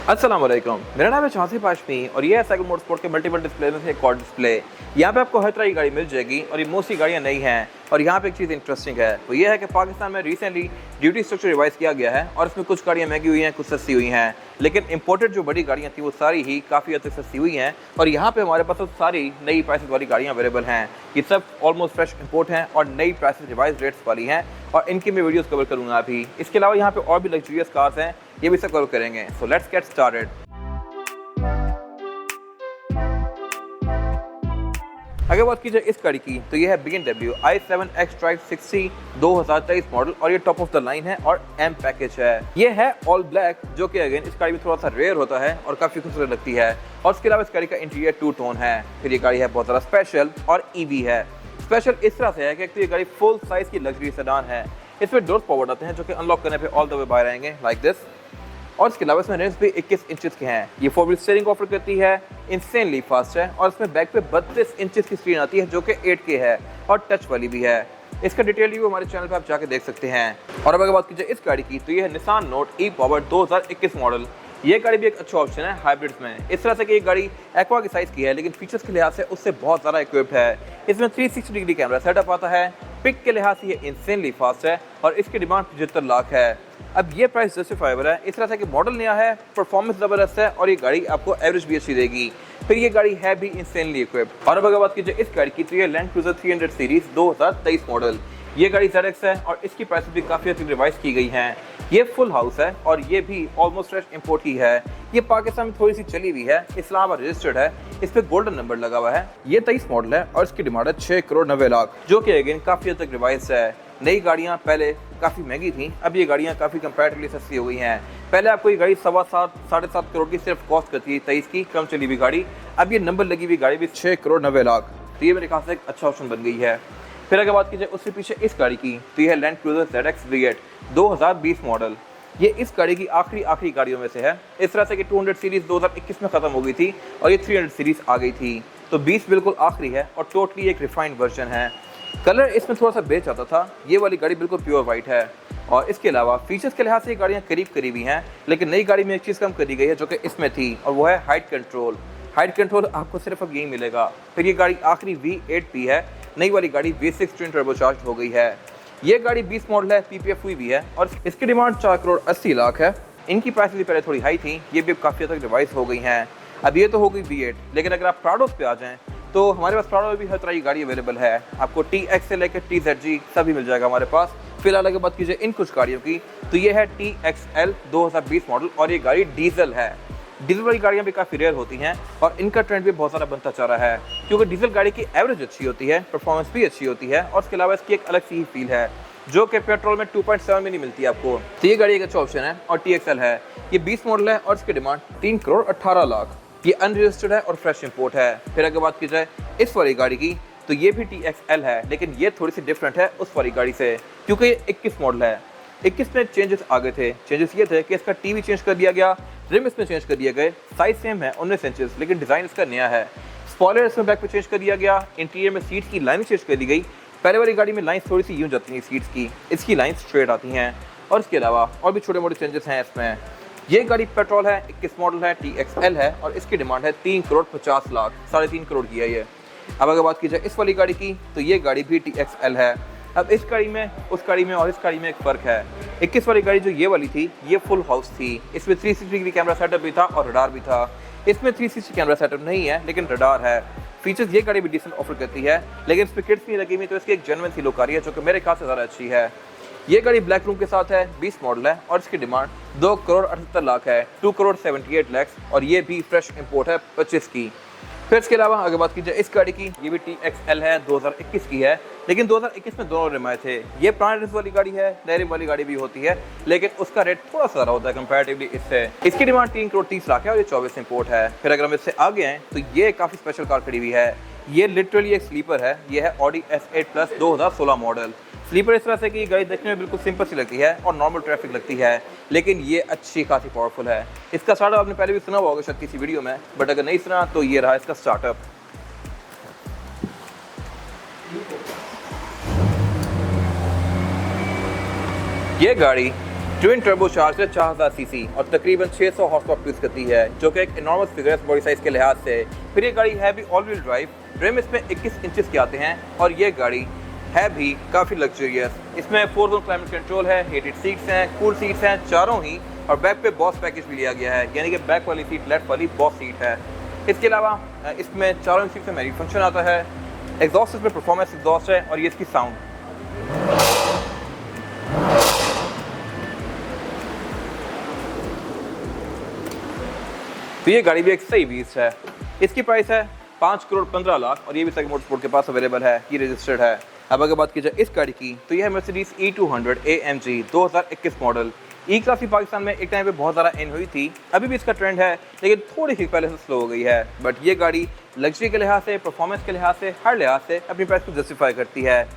अस्सलाम वालेकुम, मेरा नाम है चासिफ हाशमी और ये है साइकिल मोटरस्पोर्ट के मल्टीपल डिस्प्ले में से एक और डिस्प्ले। यहाँ पे आपको हर तरह की गाड़ी मिल जाएगी और ये मोस्टली गाड़ियाँ नई हैं। और यहाँ पे एक चीज़ इंटरेस्टिंग है वो ये है कि पाकिस्तान में रिसेंटली ड्यूटी स्ट्रक्चर रिवाइज किया गया है और इसमें कुछ गाड़ियाँ महंगी हुई हैं, कुछ सस्ती हुई हैं, लेकिन इंपोर्टेड जो बड़ी गाड़ियाँ थी वो सारी ही काफ़ी हद तक सस्ती हुई हैं। और यहाँ पे हमारे पास तो सारी नई प्राइसेस वाली गाड़ियाँ अवेलेबल हैं। ये सब ऑलमोस्ट फ्रेश इंपोर्ट हैं और नई प्राइसेस रिवाइज रेट्स वाली हैं और इनकी मैं वीडियोस कवर करूँगा अभी। इसके अलावा यहाँ पे और भी लग्जरियस कार्स हैं, ये भी सब कवर करेंगे। So let's get started. अगर बात की जाए इस गाड़ी की तो ये है BMW i7 xDrive 60 2023 मॉडल और ये टॉप ऑफ द लाइन है और M पैकेज है। ये है ऑल ब्लैक जो कि अगेन इस गाड़ी में थोड़ा सा रेयर होता है और काफी खूबसूरत लगती है। और इसके अलावा इस गाड़ी का इंटीरियर टू टोन है। फिर ये गाड़ी है बहुत ज़्यादा स्पेशल और EV है। स्पेशल इस तरह से है कि तो ये गाड़ी फुल साइज की लग्जरी सेडान है। इसमें डोर्स पावर्ड आते हैं जो कि अनलॉक करने पे ऑल द वे बाहर आएंगे लाइक दिस। और इसके अलावा इसमें रिम्स भी 21 इंचेस के हैं। ये 4 व्हील स्टीयरिंग ऑफर करती है, इंसेनली फास्ट है और इसमें बैक पे 32 इंचेस की स्क्रीन आती है जो कि 8K है और टच वाली भी है। इसका डिटेल रिव्यू हमारे चैनल पे आप जाके देख सकते हैं। और अब अगर बात की जाए इस गाड़ी की तो ये है निसान नोट ई पावर 2021 मॉडल। ये गाड़ी भी एक अच्छा ऑप्शन है हाइब्रिड्स में। इस तरह से कि ये गाड़ी एक्वा की साइज की है लेकिन फीचर्स के लिहाज से उससे बहुत ज़्यादा इक्विप्ड है। इसमें 360 डिग्री कैमरा सेटअप आता है, पिक के लिहाज से ये इंसेनली फास्ट है और इसकी डिमांड 75 लाख है। अब ये प्राइस जस्टिफाइबल है इस तरह से कि मॉडल नया है, परफॉर्मेंस ज़बरदस्त है और ये गाड़ी आपको एवरेज भी अच्छी देगी। फिर ये गाड़ी है भी इंसेनली इक्विप्ड। और अब अगर बात कीजिए इस गाड़ी की तो ये लैंड क्रूजर 300 सीरीज 2023 मॉडल। ये गाड़ी ZX है और इसकी प्राइस भी काफ़ी अच्छी रिवाइज की गई हैं। ये फुल हाउस है और ये भी ऑलमोस्ट फ्रेश इंपोर्ट ही है। ये पाकिस्तान में थोड़ी सी चली हुई है, इस्लामाबाद रजिस्टर्ड है, इस पर गोल्डन नंबर लगा हुआ है। ये 23 मॉडल है और इसकी डिमांड है 6 करोड़ 90 लाख जो कि अगेन काफ़ी हद तक रिवाइज है। नई गाड़ियाँ पहले काफ़ी महंगी थी, अब ये गाड़ियाँ काफ़ी कंपैरेटिवली सस्ती हो गई हैं। पहले आपको ये गाड़ी 7.25 साढ़े 7 करोड़ की सिर्फ कॉस्ट करती है 23 की कम चली हुई गाड़ी। अब ये नंबर लगी हुई गाड़ी भी 6 करोड़ 90 लाख, तो ये मेरे ख्याल से एक अच्छा ऑप्शन बन गई है। फिर अगर बात की जाए उससे पीछे इस गाड़ी की तो ये है land cruiser ZX V8 2020 model. ये इस गाड़ी की आखिरी गाड़ियों में से है। इस तरह से कि 200 सीरीज 2021 में ख़त्म हो गई थी और ये 300 सीरीज आ गई थी, तो 20 बिल्कुल आखिरी है और टोटली एक रिफाइंड वर्जन है। कलर इसमें थोड़ा सा बेच आता था, ये वाली गाड़ी बिल्कुल प्योर वाइट है। और इसके अलावा फीचर्स के लिहाज से ये गाड़ियाँ करीब ही हैं, लेकिन नई गाड़ी में एक चीज़ कम करी गई है जो कि इसमें थी और वो है हाइट कंट्रोल। हाइट कंट्रोल आपको सिर्फ अब यही मिलेगा। फिर ये गाड़ी आखिरी V8P है, नई वाली गाड़ी V6 ट्विन टर्बोचार्ज हो गई है। ये गाड़ी 20 मॉडल है, PPF हुई भी है और इसकी डिमांड 4 करोड़ 80 लाख है। इनकी प्राइस भी पहले थोड़ी हाई थी, ये भी काफ़ी हद तक रिवाइज हो गई हैं। अब ये तो हो गई V8, लेकिन अगर आप प्राडोस पे आ जाएँ तो हमारे पास प्राडो में भी हर तरह की गाड़ी अवेलेबल है। आपको TX से लेकर TZG सभी मिल जाएगा हमारे पास। फिलहाल अगर बात कीजिए इन कुछ गाड़ियों की तो ये है TXL 2020 मॉडल और ये गाड़ी डीजल है। डीजल वाली गाड़ियाँ भी काफ़ी रेयर होती हैं और इनका ट्रेंड भी बहुत ज़्यादा बनता जा रहा है क्योंकि डीजल गाड़ी की एवरेज अच्छी होती है, परफॉर्मेंस भी अच्छी होती है और इसके अलावा इसकी एक अलग सी ही फील है जो कि पेट्रोल में 2.7 में नहीं मिलती आपको। तो ये गाड़ी एक अच्छा ऑप्शन है और TXL है। ये 20 मॉडल है और इसकी डिमांड 3 करोड़ 18 लाख। ये अनरजिस्टर्ड है और फ्रेश इंपोर्ट है। फिर अगर बात की जाए इस वाली गाड़ी की तो ये भी TXL है, लेकिन ये थोड़ी सी डिफरेंट है उस वाली गाड़ी से क्योंकि ये 21 मॉडल है। 21 में चेंजेस आ गए थे। चेंजेस ये थे कि इसका TV चेंज कर दिया गया, रिम इसमें चेंज कर दिए गए, साइज सेम है 19 इंचेस लेकिन डिज़ाइन इसका नया है। स्पॉयलर इसमें बैक पे चेंज कर दिया गया, इंटीरियर में सीट्स की लाइन चेंज कर दी गई। पहले वाली गाड़ी में लाइन थोड़ी सी यूँ जाती हैं सीट्स की, इसकी लाइन स्ट्रेट आती हैं। और इसके अलावा और भी छोटे मोटे चेंजेस हैं इसमें। ये गाड़ी पेट्रोल है, 21 मॉडल है, TXL है और इसकी डिमांड है 3 करोड़ 50 लाख, 3.5 करोड़ की है ये। अब अगर बात की जाए इस वाली गाड़ी की तो ये गाड़ी भी TXL है। अब इस गाड़ी में, उस गाड़ी में और इस गाड़ी में एक फ़र्क है। 21 वाली गाड़ी जो ये वाली थी ये फुल हाउस थी, इसमें 360 डिग्री कैमरा सेटअप भी था और रडार भी था। इसमें 360 कैमरा सेटअप नहीं है लेकिन रडार है। फीचर्स ये गाड़ी भी डिसेंट ऑफर करती है, लेकिन इस पर किट्स नहीं लगी हुई तो इसकी एक जेन्युइन सी लुक आ रही है जो कि मेरे ख्याल से ज़्यादा अच्छी है। ये गाड़ी ब्लैक रूम के साथ है, 20 मॉडल है और इसकी डिमांड 2 करोड़ 78 लाख है, 2 करोड़ 78 लाख और ये भी फ्रेश इंपोर्ट है 25 की। फिर इसके अलावा अगर बात की जाए इस गाड़ी की, ये भी TXL है, 2021 की है, लेकिन 2021 में दोनों रिम आए थे। ये पुराने रिम वाली गाड़ी है, नए रिम वाली गाड़ी भी होती है, लेकिन उसका रेट थोड़ा सा ज़्यादा होता है कंपैरेटिवली इससे। इसकी डिमांड 3 करोड़ 30 लाख है और ये 24 इंपोर्ट है। फिर अगर हम इससे आगे हैं तो ये काफ़ी स्पेशल कार खड़ी हुई है। ये लिटरली एक स्लीपर है, ये है Audi S8 Plus 2016 model. Sleeper इस तरह से कि गाड़ी देखने में बिल्कुल सिंपल सी लगती है और नॉर्मल ट्रैफिक लगती है, लेकिन ये अच्छी खासी पावरफुल है। इसका स्टार्टअप आपने पहले भी सुना होगा शायद किसी वीडियो में, बट अगर नहीं सुना तो ये रहा इसका स्टार्टअप। ये गाड़ी ट्विन टर्बो चार्जर 4000 सीसी और तकरीबन 600 हॉर्स पावर प्रोड्यूस करती है, जो कि एक इनॉर्मस फिगर है बॉडी साइज के लिहाज से। फिर ये गाड़ी है भी ऑल व्हील ड्राइव, रिम इसमें 21 इंचेस के आते हैं और ये गाड़ी है भी काफ़ी लग्जरियस। इसमें 4-ज़ोन क्लाइमेट कंट्रोल है, हीटेड सीट्स हैं, कूल सीट्स हैं चारों ही, और बैक पे बॉस पैकेज भी लिया गया है, यानी कि बैक वाली सीट लेफ्ट वाली बॉस सीट है। इसके अलावा इसमें चारों सीट में मैनुअल फंक्शन आता है। एग्जॉस्ट इसमें परफॉर्मेंस एग्जॉस्ट है और ये इसकी साउंड। तो ये गाड़ी भी एक सही बीस है। इसकी प्राइस है 5 करोड़ 15 लाख और ये भी सेगमेंट मोटरस्पोर्ट के पास अवेलेबल है, ये रजिस्टर्ड है। अब अगर बात की जाए इस गाड़ी की तो ये है मर्सिडीज E200 AMG 2021 मॉडल। ई क्लास भी पाकिस्तान में एक टाइम पे बहुत ज़्यादा इन हुई थी, अभी भी इसका ट्रेंड है लेकिन थोड़ी सी पहले से स्लो हो गई है। बट ये गाड़ी लग्जरी के लिहाज से, परफॉर्मेंस के लिहाज से, हर लिहाज से अपनी प्राइस को जस्टिफाई करती है।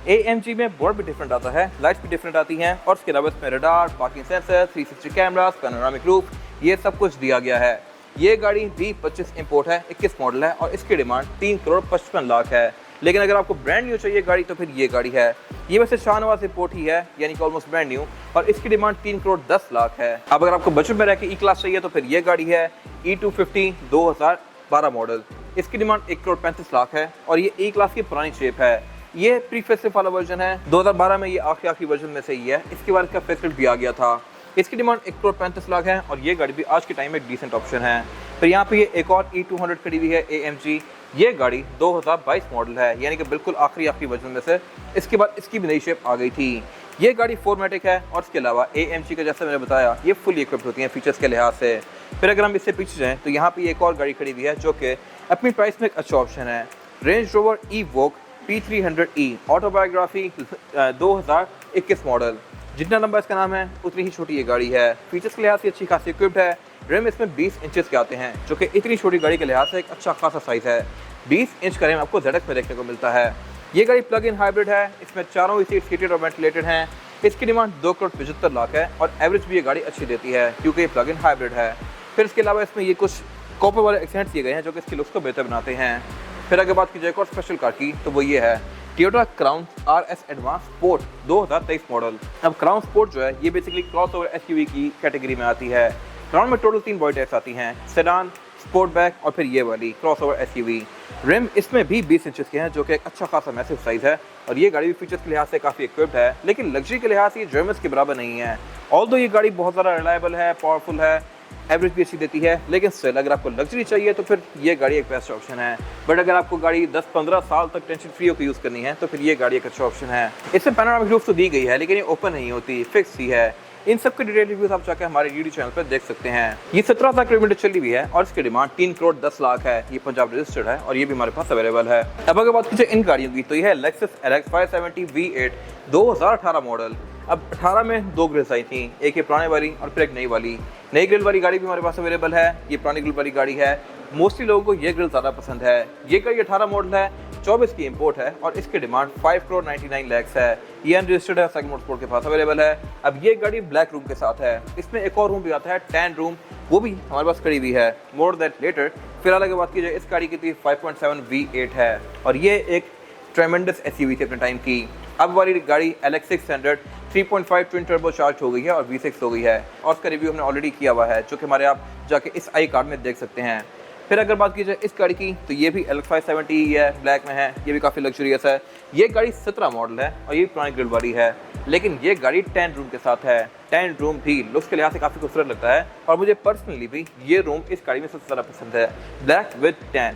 AMG में बोर्ड भी डिफरेंट आता है, लाइट्स भी डिफरेंट आती हैं और उसके अलावा इसमें radar, parking sensor, 360 cameras, panoramic roof, ये सब कुछ दिया गया है। ये गाड़ी V25 इंपोर्ट है, 21 मॉडल है और इसकी डिमांड 3 करोड़ 55 लाख है। लेकिन अगर आपको ब्रांड न्यू चाहिए गाड़ी तो फिर ये गाड़ी है। ये वैसे शाहनवाज इंपोर्ट ही है, यानी कि ऑलमोस्ट ब्रांड न्यू, और इसकी डिमांड 3 करोड़ 10 लाख है। अब अगर आपको बजट में रह के ई क्लास चाहिए तो फिर ये गाड़ी है E250 2012 मॉडल। इसकी डिमांड 1 करोड़ 35 लाख है और ये ई क्लास की पुरानी शेप है। ये प्री फेसलिफ्ट वाला वर्जन है, 2012 में ये आखिरी वर्जन में से ही है। इसके बाद इसका फेसलिफ्ट भी आ गया था। इसकी डिमांड 1 करोड़ 35 लाख है और ये गाड़ी भी आज के टाइम में एक डिसेंट ऑप्शन है। फिर यहाँ पे ये एक और E200 खड़ी हुई है AMG। ये गाड़ी 2022 मॉडल है, यानी कि बिल्कुल आखिरी वर्जन में से। इसके बाद इसकी भी नई शेप आ गई थी। ये गाड़ी 4मैटिक है और इसके अलावा AMG का जैसे मैंने बताया ये फुली इक्विप्ड होती है फीचर्स के लिहाज से। फिर अगर हम इससे पीछे जाएँ तो यहाँ पे एक और गाड़ी खड़ी हुई है जो कि अपनी प्राइस में एक अच्छा ऑप्शन है। Range rover Evoque P300E autobiography 2021 model. जितना लंबा इसका नाम है उतनी ही छोटी ये गाड़ी है। फीचर्स के लिहाज से अच्छी खासी इक्विप्ड है। रिम इसमें 20 इंचेस के आते हैं, जो कि इतनी छोटी गाड़ी के लिहाज से एक अच्छा खासा साइज़ है। 20 इंच का रिम आपको ZX में देखने को मिलता है। ये गाड़ी प्लग इन हाइब्रिड है, इसमें चारों ही सीट हीटेड और वेंटिलेटेड हैं। इसकी डिमांड 2 करोड़ 75 लाख है और एवरेज भी ये गाड़ी अच्छी देती है क्योंकि ये प्लग इन हाइब्रिड है। फिर इसके अलावा इसमें ये कुछ कॉपर वाले एक्सेंट्स दिए गए हैं जो कि इसके लुक्स को बेहतर बनाते हैं। फिर अगर बात की जाए एक और स्पेशल कार की तो वो ये है Toyota crown RS advance sport 2023 model. अब क्राउन स्पोर्ट जो है ये बेसिकली क्रॉसओवर SUV की कैटेगरी में आती है। क्राउन में टोटल 3 बॉडी टाइप्स आती हैं, सेडान, स्पोर्टबैक और फिर ये वाली क्रॉसओवर SUV। रिम इसमें भी 20 इंचेस के हैं जो कि एक अच्छा खासा मैसिव साइज है और ये गाड़ी भी फीचर्स के लिहाज से काफ़ी इक्विप्ड है, लेकिन लग्जरी के लिहाज से ये जर्मन्स के बराबर नहीं है। ऑल्दो ये गाड़ी बहुत ज़्यादा रिलायबल है, पावरफुल है, एवरेज भी अच्छी देती है, लेकिन स्टिल अगर आपको लग्जरी चाहिए तो फिर ये गाड़ी एक बेस्ट ऑप्शन है। बट अगर आपको गाड़ी 10-15 साल तक टेंशन फ्री होकर यूज़ करनी है तो फिर ये गाड़ी एक अच्छा ऑप्शन है। इसमें पैनोरामिक रूफ तो दी गई है लेकिन ये ओपन नहीं होती, फिक्स ही है। इन सब के डिटेल रिव्यूज आप जाकर हमारे यूट्यूब चैनल पर देख सकते हैं। ये 17,000 किलोमीटर चली हुई है और इसकी डिमांड 3 करोड़ 10 लाख है। ये पंजाब रजिस्टर्ड है और ये भी हमारे पास अवेलेबल है। अब अगर बात कीजिए इन गाड़ियों की तो यह है लेक्सस LX 570 V8 2018 मॉडल। अब 18 में 2 ग्रिल्स आई थी, एक ये पुराने वाली और फिर एक नई वाली। नई ग्रिल वाली गाड़ी भी हमारे पास अवेलेबल है, ये पुरानी ग्रिल वाली गाड़ी है। मोस्टली लोगों को ये ग्रिल ज़्यादा पसंद है। ये गाड़ी 18 मॉडल है, 24 की इंपोर्ट है और इसकी डिमांड 5 करोड़ 99 लाख है। ये अनरजिस्टर्ड है, सेगमेंट मोटरस्पोर्ट के पास अवेलेबल है। अब ये गाड़ी ब्लैक रूम के साथ है, इसमें एक और रूम भी आता है टैन रूम, वो भी हमारे पास खड़ी हुई है। More that later. फिलहाल अगर बात की जाए इस गाड़ी की तो 5.7 V8 है और ये एक ट्रेमेंडस SUV थी अपने टाइम की। अब वाली गाड़ी LX 600 3.5 ट्विन टर्बो चार्ज हो गई है और V6 हो गई है और उसका रिव्यू हमने ऑलरेडी किया हुआ है जो कि हमारे आप जाके इस आई कार्ड में देख सकते हैं। फिर अगर बात की जाए इस गाड़ी की तो ये भी LX 570 ही है, ब्लैक में है, ये भी काफ़ी लग्जरियस है। ये गाड़ी 17 मॉडल है और ये पुरानी ग्रिल वाली है, लेकिन ये गाड़ी 10 रूम के साथ है। 10 रूम भी लुक्स के लिहाज से काफ़ी खूबसूरत लगता है और मुझे पर्सनली भी ये रूम इस गाड़ी में सबसे ज़्यादा पसंद है, ब्लैक विद 10।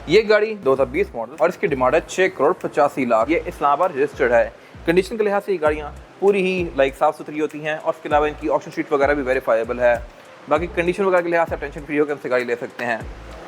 ये गाड़ी 2020 मॉडल और इसकी डिमांड है 6 करोड़ 85 लाख। ये इस्लामाबाद रजिस्टर्ड है। कंडीशन के लिहाज से ये गाड़ियाँ पूरी ही साफ़ सुथरी होती हैं और इसके अलावा इनकी ऑप्शन शीट वगैरह भी वेरीफाइबल है। बाकी कंडीशन वगैरह के लिहाज से टेंशन फ्री होकर हमसे गाड़ी ले सकते हैं।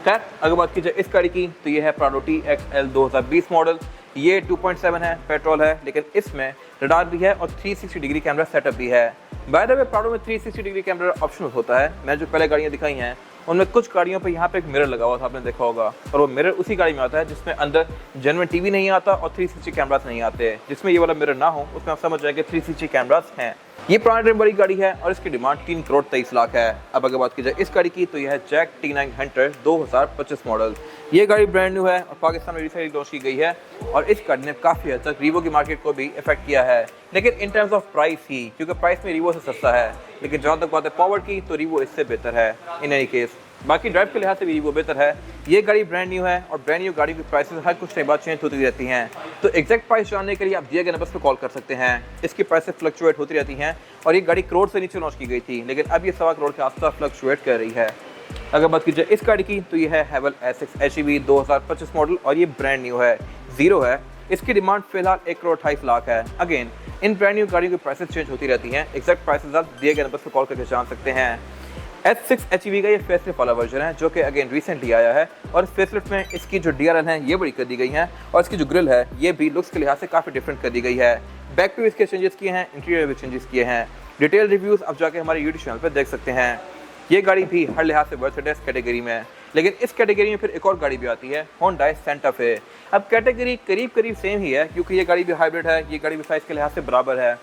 खैर अगर बात की जाए इस गाड़ी की तो ये है प्राडो TXL 2020 मॉडल। ये 2.7 है, पेट्रोल है, लेकिन इसमें रडार भी है और 360 डिग्री कैमरा सेटअप भी है। बाय द वे प्राडो में 360 डिग्री कैमरा ऑप्शनल होता है। मैं जो पहले गाड़ियाँ दिखाई हैं उनमें कुछ गाड़ियों पे यहाँ पे एक मिरर लगा हुआ था, आपने देखा होगा, और वो मिरर उसी गाड़ी में आता है जिसमें अंदर जेन्युइन टीवी नहीं आता और 360 कैमरास नहीं आते। जिसमें ये वाला मिरर ना हो उसमें आप समझ जाएंगे 360 कैमरास हैं। ये पुराने ट्रिम वाली गाड़ी है और इसकी डिमांड 3 करोड़ 23 लाख है। अब अगर बात की जाए इस गाड़ी की तो यह है जैक T9 हंटर 2025 मॉडल। ये गाड़ी ब्रांड न्यू है और पाकिस्तान में रिसेंटली लॉन्च की गई है और इस गाड़ी ने काफ़ी हद तक रीवो की मार्केट को भी इफेक्ट किया है, लेकिन इन टर्म्स ऑफ प्राइस ही, क्योंकि प्राइस में रीवो से सस्ता है। लेकिन जहाँ तक बात है पावर की तो रीवो इससे बेहतर है इन एनी केस। बाकी ड्राइव के लिहाज से भी रीवो बेहतर है। ये गाड़ी ब्रांड न्यू है और ब्रांड न्यू गाड़ी की प्राइसेस हर कुछ टाइम बाद चेंज होती रहती हैं। तो एग्जैक्ट प्राइस जानने के लिए आप दिए गए नंबर पर कॉल कर सकते हैं। इसकी प्राइसेस फ्लक्चुएट होती रहती हैं और ये गाड़ी करोड़ से नीचे लॉन्च की गई थी, लेकिन अब ये 1.25 करोड़ के आसपास फ्लक्चुएट कर रही है। अगर बात की जाए इस गाड़ी की तो ये है हैवल S6 HEV 2025 मॉडल और ये ब्रांड न्यू है, जीरो है। इसकी डिमांड फिलहाल 1 करोड़ 28 लाख है। अगेन इन ब्रांड न्यू गाड़ियों की प्राइसेस चेंज होती रहती हैं। एग्जैक्ट प्राइसेस आप दिए गए नंबर पर कॉल करके जान सकते हैं। S6 HEV का ये फेसलिफ्ट वाला वर्जन है जो कि अगेन रिसेंटली आया है और फेसलिफ्ट में इसकी जो DRL है ये बड़ी कर दी गई है और इसकी जो ग्रिल है ये भी लुक्स के लिहाज से काफ़ी डिफरेंट कर दी गई है। बैक पे भी इसके चेंजेस किए हैं, इंटीरियर भी चेंजेस किए हैं। डिटेल रिव्यूज़ आप जाके हमारे यूट्यूब चैनल पर देख सकते हैं। ये गाड़ी भी हर लिहाज से वर्थ है इस कैटेगरी में, लेकिन इस कैटेगरी में फिर एक और गाड़ी भी आती है, होंडा सेंटा फे। अब कैटेगरी करीब करीब सेम ही है क्योंकि ये गाड़ी भी हाइब्रिड है, ये गाड़ी भी साइज़ के लिहाज से बराबर है,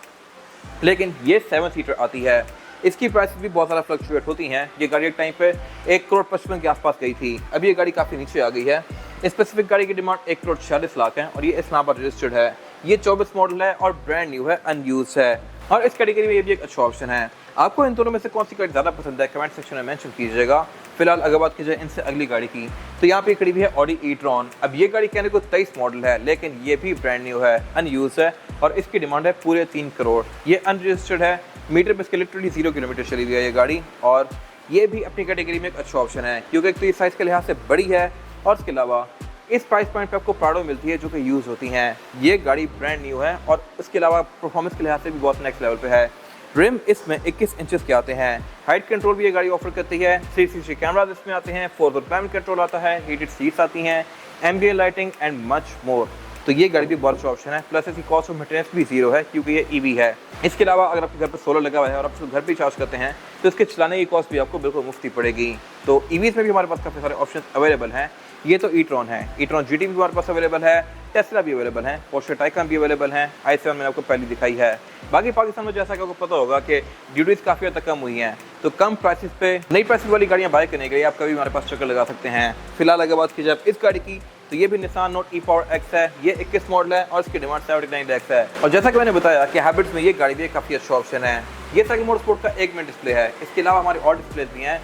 लेकिन ये 7 सीटर आती है। इसकी प्राइस भी बहुत ज़्यादा फ्लक्चुएट होती हैं। ये गाड़ी एक टाइम पे 1 करोड़ 55 के आसपास गई थी, अभी ये गाड़ी काफ़ी नीचे आ गई है। स्पेसिफिक गाड़ी की डिमांड 1 करोड़ 46 लाख है और ये इस्लामाबाद रजिस्टर्ड है। ये 24 मॉडल है और ब्रांड न्यू है, अनयूज है और इस कैटेगरी में ये भी एक अच्छा ऑप्शन है। आपको इन दोनों में से कौन सी गाड़ी ज़्यादा पसंद है कमेंट सेक्शन में मेंशन कीजिएगा। फिलहाल अगर बात की जाए इनसे अगली गाड़ी की तो यहाँ पे खड़ी हुई है ऑडी e-tron। अब ये गाड़ी कहने को 23 मॉडल है, लेकिन ये भी ब्रांड न्यू है, अनयूज है और इसकी डिमांड है पूरे 3 करोड़। ये अनरजिस्टर्ड है, मीटर पे इसके लिटरली 0 किलोमीटर चली हुई है ये गाड़ी और ये भी अपनी कैटेगरी में एक अच्छा ऑप्शन है क्योंकि एक तो ये साइज़ के लिहाज से बड़ी है और इसके अलावा इस प्राइस पॉइंट पे आपको प्राडो मिलती है जो कि यूज़ होती हैं। ये गाड़ी ब्रांड न्यू है और इसके अलावा परफॉर्मेंस के लिहाज से भी बहुत नेक्स्ट लेवल पे है। रिम इसमें 21 इंचेस के आते हैं। हाइट कंट्रोल भी ये गाड़ी ऑफर करती है। 360 कैमराज इसमें आते हैं, 4-door क्लाइमेट कंट्रोल आता है, हीटेड सीट्स आती हैं, ambient lighting and much more. तो ये गाड़ी भी बहुत अच्छा ऑप्शन है। प्लस इसकी कॉस्ट ऑफ मेंटेनेंस भी 0 है क्योंकि ये EV है। इसके अलावा अगर आपके घर पर सोलर लगा हुआ है और आप इसको घर पर चार्ज करते हैं तो इसके चलाने की कॉस्ट भी आपको बिल्कुल मुफ्त पड़ेगी। तो EVs में भी हमारे पास काफ़ी सारे ऑप्शन अवेलेबल हैं। ये तो e-tron है, e-tron GT भी हमारे पास अवेलेबल है, टेस्ला भी अवेलेबल है, पोर्शे टाइकन भी अवेलेबल है, i7 मैंने आपको पहले दिखाई है। बाकी पाकिस्तान में जैसा कि आपको पता होगा कि ड्यूटीज़ काफ़ी हद तक कम हुई हैं, तो कम प्राइसेस पे नई प्राइसेस वाली गाड़ियाँ बाय करने के लिए आप कभी हमारे पास चक्कर लगा सकते हैं। फिलहाल अगर बात की जाए इस गाड़ी की तो ये भी निसान नोट e-power X है। ये 21 मॉडल है और इसकी डिमांड 79 लाख है। और जैसा कि मैंने बताया कि हैबिट्स में ये गाड़ी भी काफ़ी अच्छा ऑप्शन है। ये साइकिल मोड स्पोर्ट का 1 मिनट डिस्प्ले है। इसके अलावा हमारे और डिस्प्ले भी हैं,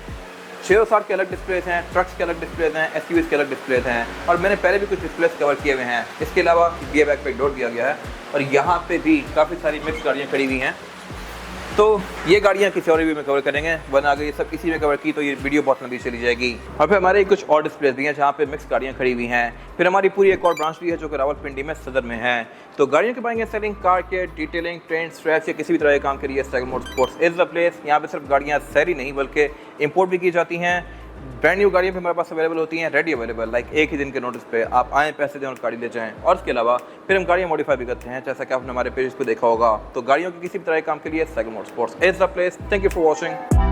660 के अलग डिस्प्लेज हैं, ट्रक्स के अलग डिस्प्लेज हैं, SUVs के अलग डिस्प्लेज हैं और मैंने पहले भी कुछ डिस्प्लेज कवर किए हुए हैं। इसके अलावा गियर बैग पे एक डोर दिया गया है और यहाँ पे भी काफ़ी सारी मिक्स गाड़ियाँ खड़ी हुई हैं। तो ये गाड़ियाँ किसी और वीडियो में कवर करेंगे, वरना अगर ये सब इसी में कवर की तो ये वीडियो बहुत लंबी चली जाएगी। और फिर हमारे कुछ और डिस्प्लेज भी हैं जहाँ पे मिक्स गाड़ियाँ खड़ी हुई हैं। फिर हमारी पूरी एक और ब्रांच भी है जो कि रावलपिंडी में सदर में है। तो गाड़ियों के buying and selling, car care, detailing, trend, scratch या किसी भी तरह के काम के लिए cycle mode sports is the place. यहाँ पे सिर्फ गाड़ियाँ सैरी नहीं बल्कि इंपोर्ट भी की जाती हैं। ब्रांड न्यू गाड़ियाँ भी हमारे पास अवेलेबल होती हैं, रेडी अवेलेबल, लाइक एक ही दिन के नोटिस पे आप आएँ, पैसे दें और गाड़ी ले जाएँ। और इसके अलावा फिर हम गाड़ियाँ मॉडिफाई भी करते हैं, जैसा कि आपने हमारे पेज पे देखा होगा। तो गाड़ियों के किसी भी तरह के काम के लिए cycle mode sports is the place. Thank you for watching.